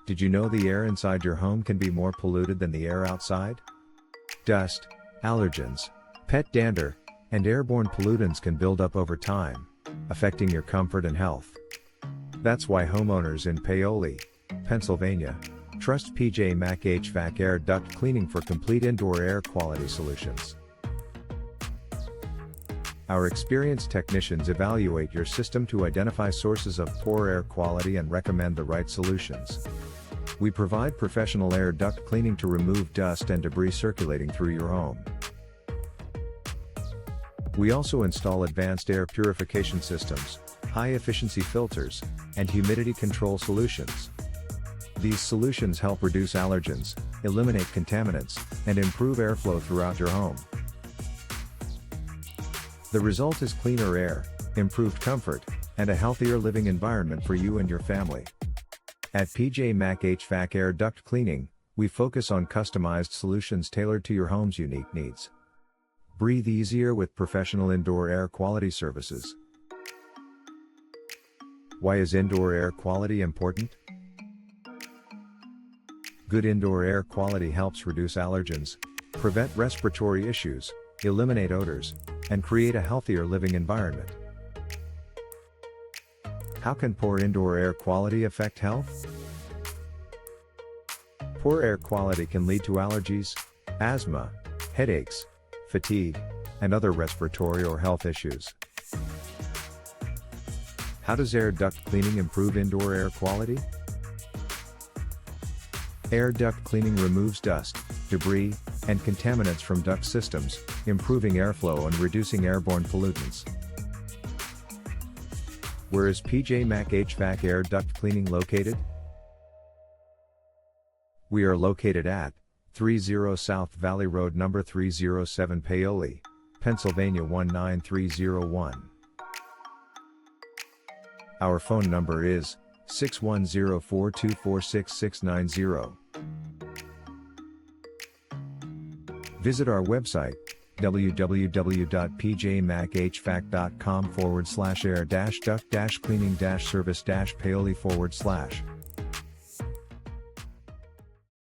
Did you know the air inside your home can be more polluted than the air outside? Dust, allergens, pet dander, and airborne pollutants can build up over time, affecting your comfort and health. That's why homeowners in Paoli, Pennsylvania, trust PJ Mac HVAC air duct cleaning for complete indoor air quality solutions. Our experienced technicians evaluate your system to identify sources of poor air quality and recommend the right solutions. We provide professional air duct cleaning to remove dust and debris circulating through your home. We also install advanced air purification systems, high-efficiency filters, and humidity control solutions. These solutions help reduce allergens, eliminate contaminants, and improve airflow throughout your home. The result is cleaner air, improved comfort, and a healthier living environment for you and your family. At PJ Mac HVAC Air Duct Cleaning, we focus on customized solutions tailored to your home's unique needs. Breathe easier with professional indoor air quality services. Why is indoor air quality important? Good indoor air quality helps reduce allergens, prevent respiratory issues, eliminate odors, and create a healthier living environment. How can poor indoor air quality affect health? Poor air quality can lead to allergies, asthma, headaches, fatigue, and other respiratory or health issues. How does air duct cleaning improve indoor air quality? Air duct cleaning removes dust, debris, and contaminants from duct systems, improving airflow and reducing airborne pollutants. Where is PJ Mac HVAC Air Duct Cleaning located? We are located at 30 South Valley Road No. 307 Paoli, Pennsylvania 19301. Our phone number is 610-424-6690. Visit our website, www.pjmachvac.com/air-duct-cleaning-service-paoli/.